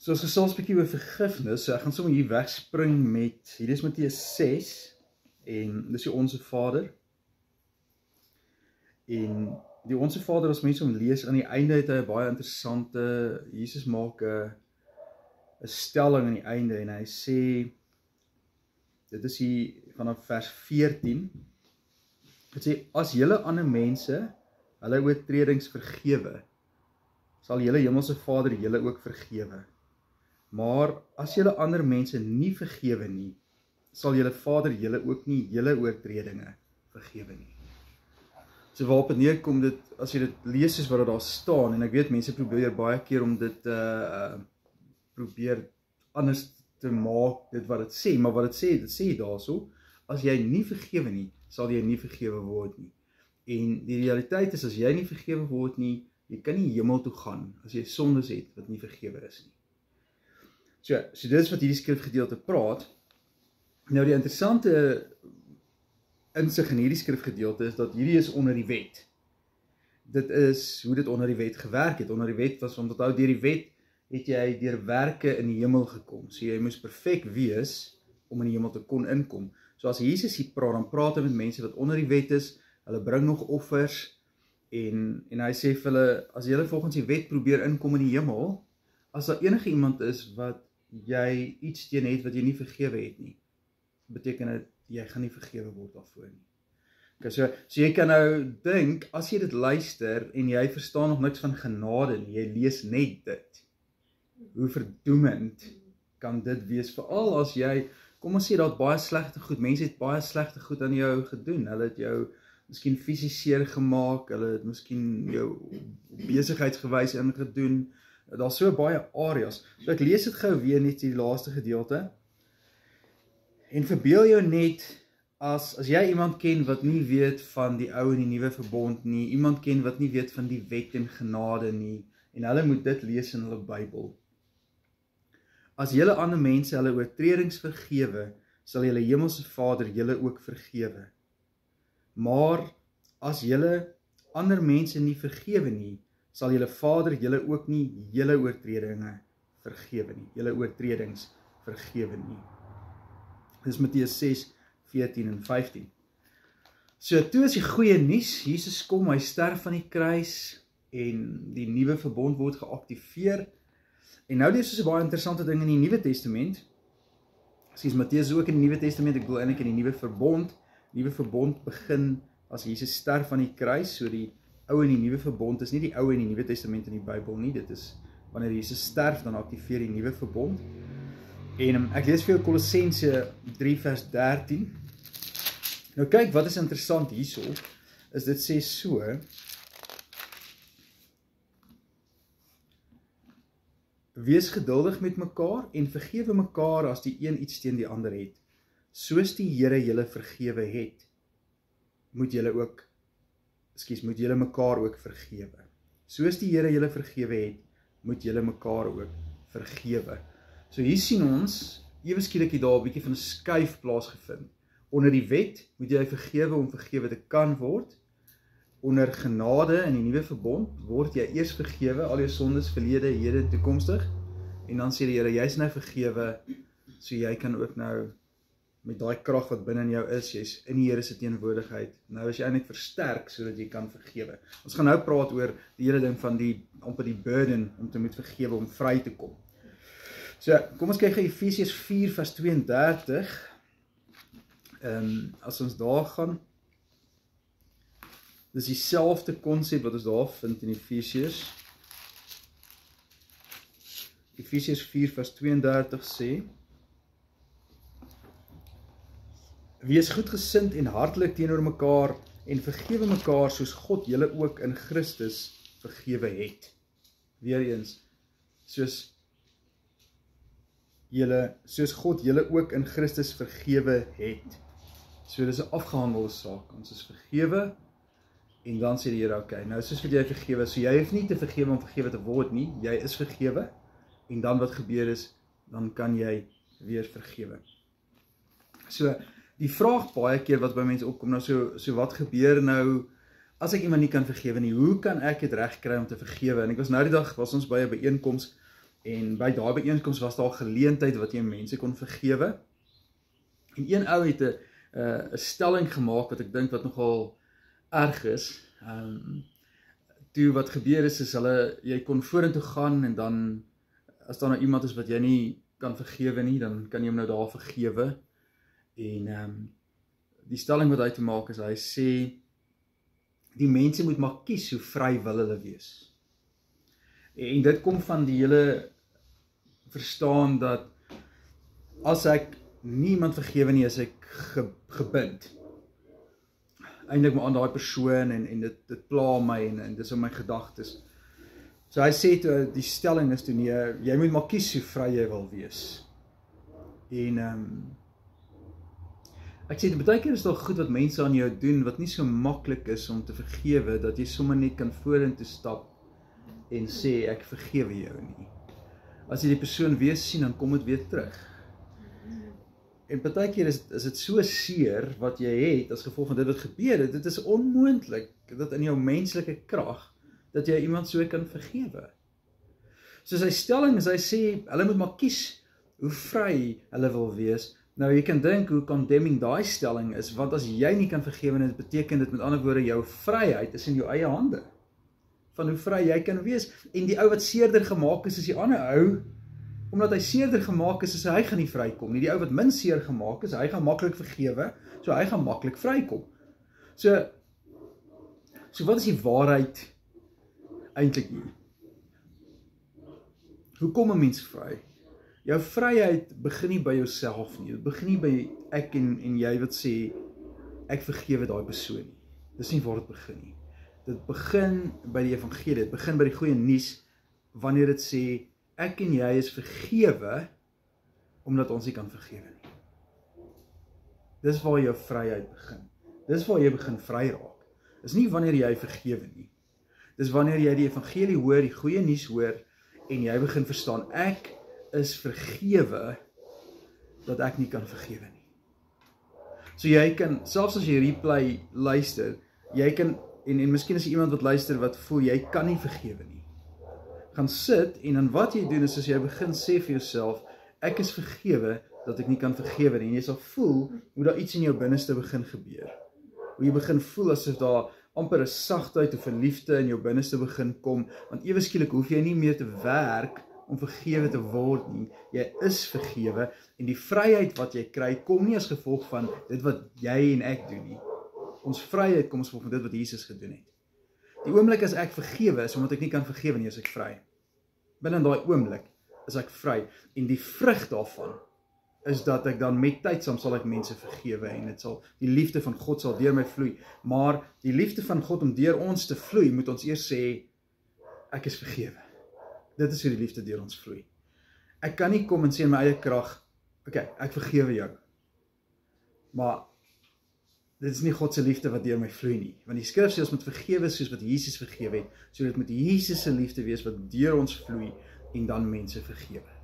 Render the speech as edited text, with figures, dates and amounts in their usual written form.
So ons gesels 'n bietjie oor vergifnis, so ek gaan sommer hier wegspring met, hier is Matteus 6, en dis die Onse Vader. En die Onse Vader, as mense hom lees, aan die einde het hy 'n baie interessante, Jesus maak 'n stelling aan die einde, en hy sê, dit is hier vanaf vers 14, het sê, as julle ander mense, hulle oortredings vergewe, sal julle hemelse Vader julle ook vergewe. Maar as julle ander mense nie vergewe nie, sal julle Vader julle ook nie julle oortredinge vergewe nie. So waarop het neerkom dit, as jy dit lees soos wat daar staan, en ek weet mense probeer baie keer om dit probeer anders te maak, dit wat dit sê, maar wat dit sê daarso, as jy nie vergewe nie, sal jy nie vergewe word nie. En die realiteit is, as jy nie vergewe word nie, jy kan nie hemel toe gaan, as jy sondes het, wat nie vergewe is nie. So dit is wat hierdie skrifgedeelte praat. Nou die interessante insig in hierdie skrifgedeelte is, dat hierdie is onder die wet. Dit is hoe dit onder die wet gewerk het. Onder die wet was, omdat deur die wet, het jy deur werke in die hemel gekom. So jy moes perfek wees, om in die hemel te kon inkom. So as Jesus hier praat, dan praat hy met mense wat onder die wet is, hulle bring nog offers, en hy sê vir hulle, as julle volgens die wet probeer inkom in die hemel, as daar enige iemand is wat jy iets teen het wat jy nie vergewe het nie, beteken dit, jy gaan nie vergewe word daarvoor nie. Okay, so jy kan nou dink, as jy dit luister, en jy verstaan nog niks van genade nie, jy lees net dit, hoe verdoemend kan dit wees, veral as jy, kom ons sê, dat baie slegte goed, mense het baie slegte goed aan jou gedoen, hulle het jou miskien fisies seer gemaak, hulle het miskien jou besigheidsgewys ingedoen, daar so baie areas. So ek lees dit gou weer net die laaste gedeelte, en verbeel jou net, as jy iemand ken wat nie weet van die ou en die nuwe verbond nie, iemand ken wat nie weet van die wet en genade nie, en hulle moet dit lees in hulle Bybel. As julle ander mense hulle oortredings vergewe, sal julle hemelse Vader julle ook vergewe. Maar as julle ander mense nie vergewe nie, sal julle Vader julle ook nie julle oortredinge vergewe nie, julle oortredings vergewe nie. Dit is Matteus 6, 14 en 15. So toe is die goeie nuus, Jesus kom, hy sterf van die kruis, en die nuwe verbond word geaktiveer. En nou dis so 'n baie interessante ding in die Nuwe Testament. Sies Matteus ook in die Nuwe Testament, ek wil eintlik in die nuwe verbond. Die nuwe verbond begin as Jesus sterf van die kruis, so die ou en die nuwe verbond is nie die ou en die Nuwe Testament in die Bybel nie, dit is wanneer Jesus sterf, dan aktiveer die nuwe verbond. En ek lees vir jou Kolossense 3 vers 13. Nou kyk, wat is interessant hierso, is dit sê so, wees geduldig met mekaar en vergewe mekaar as die een iets teen die ander het. Soos die Here julle vergewe het, moet julle mekaar ook vergewe. Soos die Here julle vergewe het, moet julle mekaar ook vergewe. So hier sien ons, ewe skielik het daar 'n bietjie van 'n skuif plaasgevind. Onder die wet moet jy vergewe om vergewe te kan word. Onder genade in die nuwe verbond word jy eers vergewe, al jou sondes verlede, hede en toekomstig. En dan sê die Here, jy's nou vergewe, so jy kan ook nou met daai krag wat binne in jou is, jy's in die Here se teenwoordigheid. Nou is jy eintlik versterk sodat jy kan vergewe. Ons gaan nou praat oor die hele ding van amper die burden om te moet vergewe om vry te kom. So, kom ons kyk gou Efesiërs 4 vers 32. As ons daar gaan, dis dieselfde konsep wat ons daar vind in Efesiërs. Efesiërs 4 vers 32 sê, wees goedgesind en hartlik teenoor mekaar en vergewe mekaar soos God julle ook in Christus vergewe het. Weereens, soos God julle ook in Christus vergewe het. So dis 'n afgehandelde saak. Ons is vergewe, en dan sê die Here, okay, nou soos wat jy vergewe, so jy hoef nie te vergewe om vergewe te word nie, jy is vergewe, en dan wat gebeur is, dan kan jy weer vergewe. So, die vraag baie keer wat by mense opkom, nou so wat gebeur nou, as ek iemand nie kan vergewe nie, hoe kan ek dit reg kry om te vergewe? En ek was nou die dag, was ons by 'n byeenkoms, En by daai byeenkoms was daar geleentheid wat jy mense kon vergewe. En een ou het 'n stelling gemaak wat ek dink wat nogal erg is. Toe wat gebeur is jy kon vorentoe gaan en dan, as daar nou iemand is wat jy nie kan vergewe nie, dan kan jy hom nou daar vergewe. En die stelling wat hy te maak is, hy sê, die mense moet maar kies hoe vry wil hulle wees. En dit kom van die hele verstaan dat as ek niemand vergewe nie, is ek gebind. Eintlik maar aan daai persoon en dit pla my en dis in my gedagtes. So hy sê toe, die stelling is toe nee, jy moet maar kies hoe vry jy wil wees. En ek sê, baie keer is daar goed wat mense aan jou doen, wat nie so maklik is om te vergewe, dat jy sommer net kan vorentoe stap en sê, ek vergewe jou nie. As jy die persoon weer sien, dan kom dit weer terug. En baie keer is dit so seer wat jy het, as gevolg van dit wat gebeur het, dit is onmoontlik, dat in jou menslike krag, dat jy iemand so kan vergewe. So sy stelling is, hy sê, hulle moet maar kies hoe vry hulle wil wees. Nou, jy kan dink hoe condemning daai stelling is, want as jy nie kan vergewe, dit beteken dit met ander woorde, jou vryheid is in jou eie hande, van hoe vry jy kan wees, en die ou wat seerder gemaak is die ander ou, omdat hy seerder gemaak is hy gaan nie vrykom nie, die ou wat min seer gemaak is, hy gaan maklik vergewe, so hy gaan maklik vrykom. So wat is die waarheid eintlik hier? Hoe kom 'n mens vry? Jou vryheid begin nie by jouself nie, dit begin nie by ek en jy wat sê, ek vergewe daai persoon nie. Dis nie waar dit begin nie. Dit begin by die evangelie, dit begin by die goeie nuus, wanneer dit sê, ek en jy is vergewe, omdat ons nie kan vergewe nie. Dis waar jou vryheid begin. Dis waar jy begin vry raak. Dis nie wanneer jy vergewe nie. Dis wanneer jy die evangelie hoor, die goeie nuus hoor, en jy begin verstaan, ek is vergewe, dat ek nie kan vergewe nie. So jy kan, selfs as jy replay luister, jy kan, en miskien is iemand wat luister, wat voel, jy kan nie vergewe nie. Gaan sit, en dan wat jy doen is, as jy begin sê vir jouself, ek is vergewe, dat ek nie kan vergewe nie, en jy sal voel, hoe daar iets in jou binneste begin gebeur. Hoe jy begin voel, asof daar amper 'n sagtheid of 'n liefde in jou binneste begin kom, want ewe skielik hoef jy nie meer te werk, om vergewe te word nie, jy is vergewe, en die vryheid wat jy kry, kom nie as gevolg van dit wat jy en ek doen nie. Ons vryheid kom as gevolg van dit wat Jesus gedoen het. Die oomblik as ek vergewe is, omdat ek nie kan vergewe nie, is ek vry. Binne daai oomblik is ek vry, en die vrug daarvan, is dat ek dan met tyd sal ek mense vergewe, en die liefde van God sal deur my vloei, maar die liefde van God om deur ons te vloei, moet ons eers sê, ek is vergewe. Dit is hoe die liefde deur ons vloei. Ek kan nie kom en sê in my eie krag, okay, ek vergewe jou. Maar dit is nie God se liefde wat deur my vloei nie. Want die skrif sê ons moet vergewe soos wat Jesus vergewe het. So dit moet Jesus se liefde wees wat deur ons vloei en dan mense vergewe.